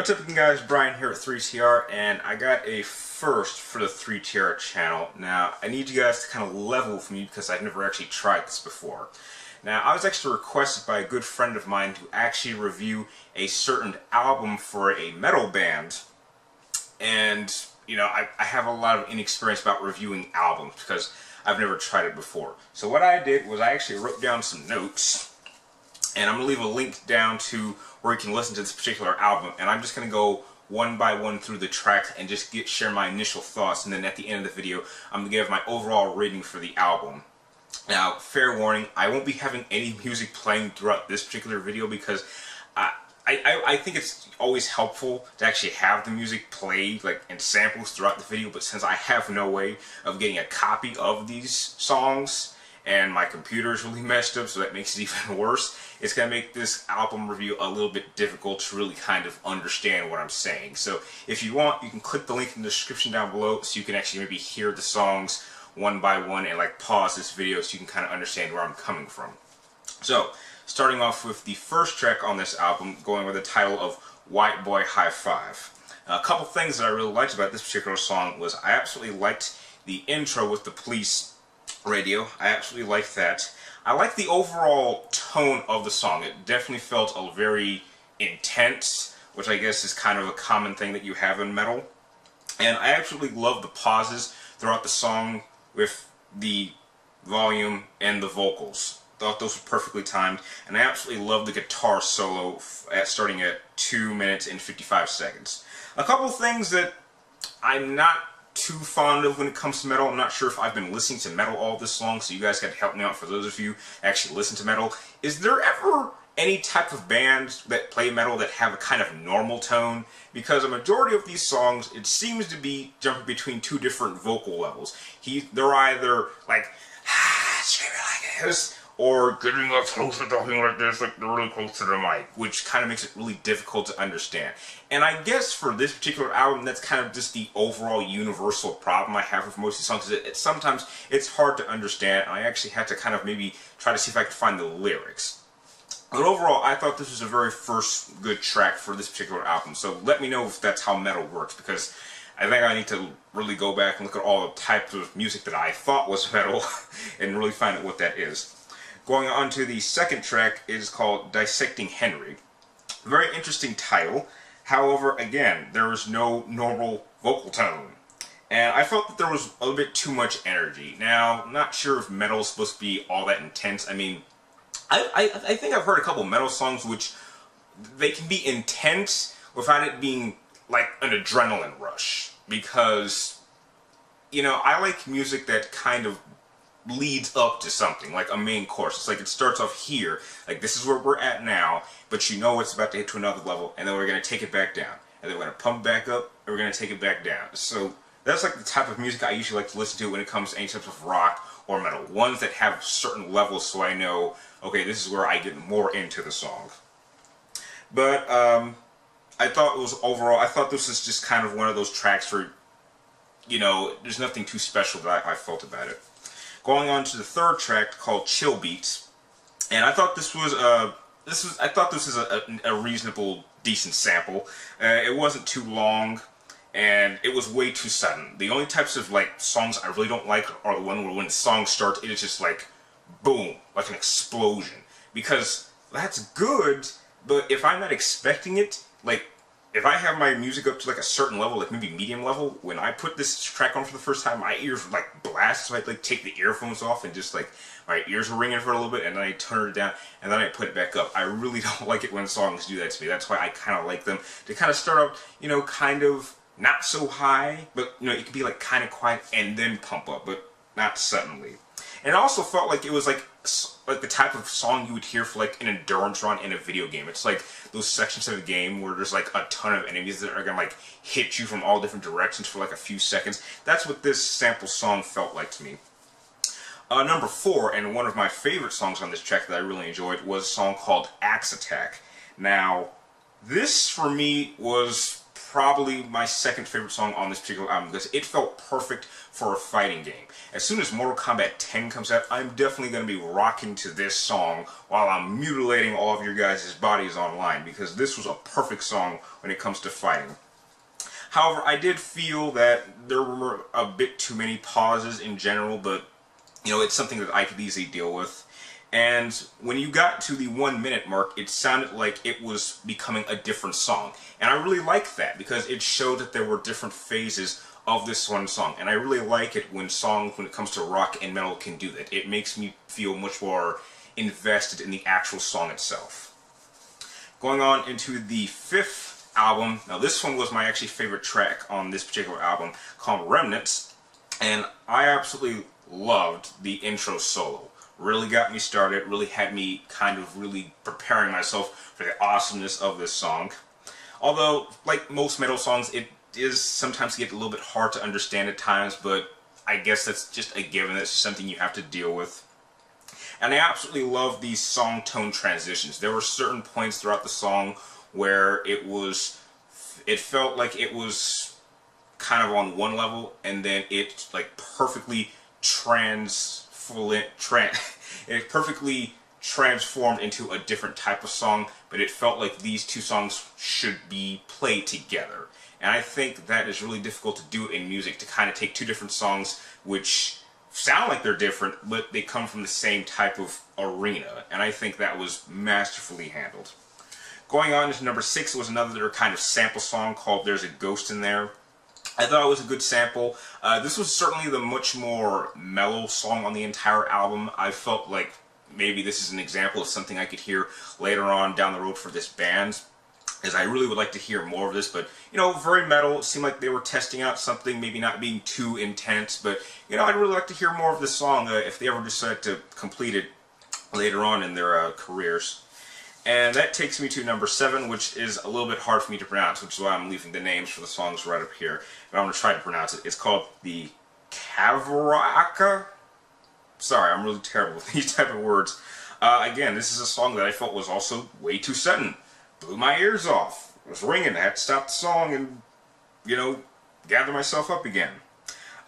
What's up, guys? Brian here at 3TR, and I got a first for the 3TR channel. Now, I need you guys to kind of level with me because I've never actually tried this before. Now, I was actually requested by a good friend of mine to actually review a certain album for a metal band, and you know, I have a lot of inexperience about reviewing albums because I've never tried it before. So what I did was I actually wrote down some notes, and I'm going to leave a link down to where you can listen to this particular album, and I'm just going to go one by one through the tracks and just share my initial thoughts, and then at the end of the video I'm going to give my overall rating for the album. Now, fair warning, I won't be having any music playing throughout this particular video because I think it's always helpful to actually have the music played like in samples throughout the video, but since I have no way of getting a copy of these songs and my computer is really messed up, so that makes it even worse, it's going to make this album review a little bit difficult to really kind of understand what I'm saying. So if you want, you can click the link in the description down below so you can actually maybe hear the songs one by one and like pause this video so you can kind of understand where I'm coming from. So, starting off with the first track on this album, going with the title of Whiteboy High Five. Now, a couple things that I really liked about this particular song was I absolutely liked the intro with the police radio. I absolutely liked that. I liked the overall tone of the song. It definitely felt a very intense, which I guess is kind of a common thing that you have in metal. And I absolutely love the pauses throughout the song with the volume and the vocals. Thought those were perfectly timed, and I absolutely love the guitar solo starting at 2 minutes and 55 seconds. A couple things that I'm not too fond of when it comes to metal. I'm not sure if I've been listening to metal all this long, so you guys got to help me out for those of you who actually listen to metal. Is there ever any type of band that play metal that have a kind of normal tone? Because a majority of these songs, it seems to be jumping between two different vocal levels. They're either like, screaming like this, or getting up close and talking like this, like they're really close to the mic, which kind of makes it really difficult to understand. And I guess for this particular album, that's kind of just the overall universal problem I have with most of these songs. Sometimes it's hard to understand, and I actually had to kind of maybe try to see if I could find the lyrics. But overall, I thought this was a very first good track for this particular album, so let me know if that's how metal works, because I think I need to really go back and look at all the types of music that I thought was metal and really find out what that is. Going on to the second track is called Dissecting Henry. Very interesting title. However, again, there is no normal vocal tone. And I felt that there was a little bit too much energy. Now, I'm not sure if metal is supposed to be all that intense. I mean, I think I've heard a couple metal songs which they can be intense without it being like an adrenaline rush. Because, you know, I like music that kind of leads up to something, like a main course. It's like it starts off here, like this is where we're at now, but you know it's about to hit to another level, and then we're going to take it back down, and then we're going to pump back up, and we're going to take it back down. So that's like the type of music I usually like to listen to when it comes to any types of rock or metal. Ones that have certain levels so I know, okay, this is where I get more into the song. But I thought it was overall, I thought this was just kind of one of those tracks where, you know, there's nothing too special that I felt about it. Going on to the third track called Chill Beats, and I thought this was a reasonable, decent sample. It wasn't too long, and it was way too sudden. The only types of like songs I really don't like are the one where when the song starts, it is just like boom, like an explosion. Because that's good, but if I'm not expecting it, like, if I have my music up to like a certain level, like maybe medium level, when I put this track on for the first time, my ears like blast, so I like take the earphones off and just like my ears are ringing for a little bit, and then I turn it down, and then I put it back up. I really don't like it when songs do that to me. That's why I kind of like them to kind of start out, you know, kind of not so high, but you know, it could be like kind of quiet and then pump up, but not suddenly. And it also felt like it was like the type of song you would hear for like an endurance run in a video game. It's like those sections of the game where there's like a ton of enemies that are gonna like hit you from all different directions for like a few seconds. That's what this sample song felt like to me. Number 4, and one of my favorite songs on this track that I really enjoyed, was a song called Axe Attack. Now, this for me was probably my second favorite song on this particular album because it felt perfect for a fighting game. As soon as Mortal Kombat 10 comes out, I'm definitely going to be rocking to this song while I'm mutilating all of your guys' bodies online, because this was a perfect song when it comes to fighting. However, I did feel that there were a bit too many pauses in general, but you know, it's something that I could easily deal with. And when you got to the 1 minute mark, it sounded like it was becoming a different song. And I really liked that because it showed that there were different phases of this one song. And I really like it when songs, when it comes to rock and metal, can do that. It makes me feel much more invested in the actual song itself. Going on into the 5th album. Now this one was my actually favorite track on this particular album, called Remnants. And I absolutely loved the intro solo. Really got me started, really had me kind of really preparing myself for the awesomeness of this song. Although, like most metal songs, it is sometimes get a little bit hard to understand at times, but I guess that's just a given. That's just something you have to deal with. And I absolutely love these song tone transitions. There were certain points throughout the song where it felt like it was kind of on one level, and then it like perfectly it perfectly transformed into a different type of song, but it felt like these two songs should be played together. And I think that is really difficult to do in music, to kind of take two different songs which sound like they're different, but they come from the same type of arena. And I think that was masterfully handled. Going on to number 6 was another kind of sample song called There's a Ghost in There. I thought it was a good sample. This was certainly the much more mellow song on the entire album. I felt like maybe this is an example of something I could hear later on down the road for this band, as I really would like to hear more of this. But, you know, very metal. It seemed like they were testing out something, maybe not being too intense. But, you know, I'd really like to hear more of this song if they ever decide to complete it later on in their careers. And that takes me to number 7, which is a little bit hard for me to pronounce, which is why I'm leaving the names for the songs right up here. But I'm going to try to pronounce it. It's called the Kavorka. Sorry, I'm really terrible with these type of words. Again, this is a song that I felt was also way too sudden. Blew my ears off. It was ringing. I had to stop the song and, you know, gather myself up again.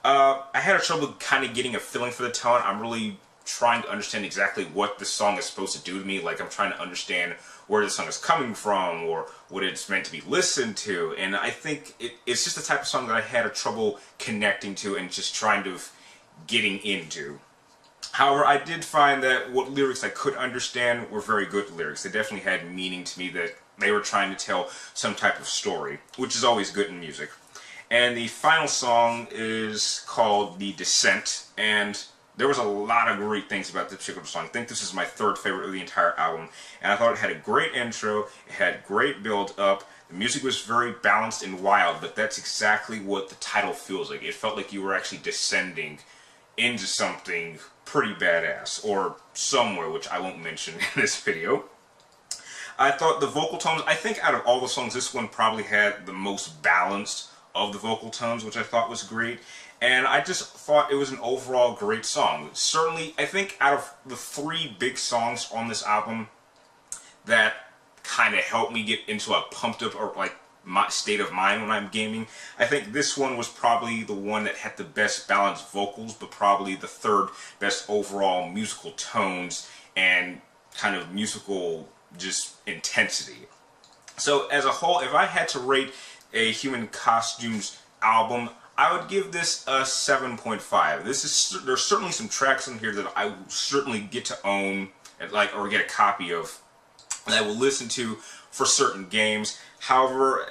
I had a trouble kind of getting a feeling for the tone. I'm really trying to understand exactly what this song is supposed to do to me. Like, I'm trying to understand where the song is coming from or what it's meant to be listened to. And I think it's just the type of song that I had a trouble connecting to and just trying to getting into. However, I did find that what lyrics I could understand were very good lyrics. They definitely had meaning to me, that they were trying to tell some type of story, which is always good in music. And the final song is called the Desent, and there was a lot of great things about this particular song. I think this is my 3rd favorite of the entire album, and I thought it had a great intro, it had great build-up, the music was very balanced and wild, but that's exactly what the title feels like. It felt like you were actually descending into something pretty badass, or somewhere, which I won't mention in this video. I thought the vocal tones, I think out of all the songs, this one probably had the most balanced of the vocal tones, which I thought was great. And I just thought it was an overall great song. Certainly, I think out of the 3 big songs on this album that kind of helped me get into a pumped up or like my state of mind when I'm gaming, I think this one was probably the one that had the best balanced vocals, but probably the 3rd best overall musical tones and kind of musical just intensity. So as a whole, if I had to rate a Human Costumes album, I would give this a 7.5. There's certainly some tracks in here that I will certainly get to own, or get a copy of, that I will listen to for certain games. However,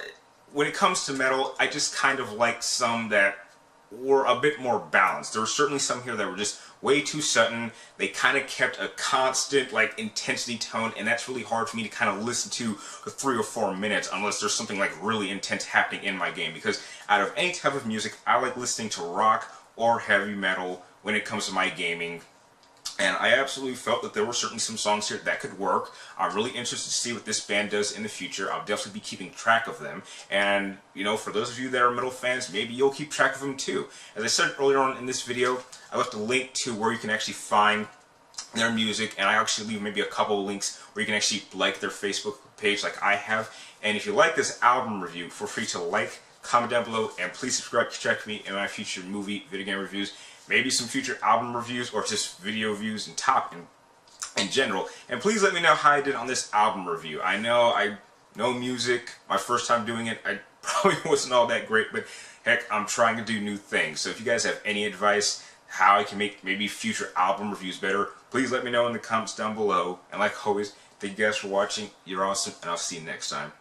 when it comes to metal, I just kind of like some that were a bit more balanced. There were certainly some here that were just way too sudden. They kind of kept a constant like intensity tone, and that's really hard for me to kind of listen to for 3 or 4 minutes unless there's something like really intense happening in my game. Because out of any type of music, I like listening to rock or heavy metal when it comes to my gaming. And I absolutely felt that there were certainly some songs here that could work. I'm really interested to see what this band does in the future. I'll definitely be keeping track of them. And, you know, for those of you that are metal fans, maybe you'll keep track of them too. As I said earlier on in this video, I left a link to where you can actually find their music, and I actually leave maybe a couple of links where you can actually like their Facebook page like I have. And if you like this album review, feel free to like, comment down below, and please subscribe to check me in my future movie, video game reviews, maybe some future album reviews, or just video reviews and in general. And please let me know how I did on this album review. I know music, my first time doing it, I probably wasn't all that great, but heck, I'm trying to do new things. So if you guys have any advice how I can make maybe future album reviews better, please let me know in the comments down below. And like always, thank you guys for watching. You're awesome, and I'll see you next time.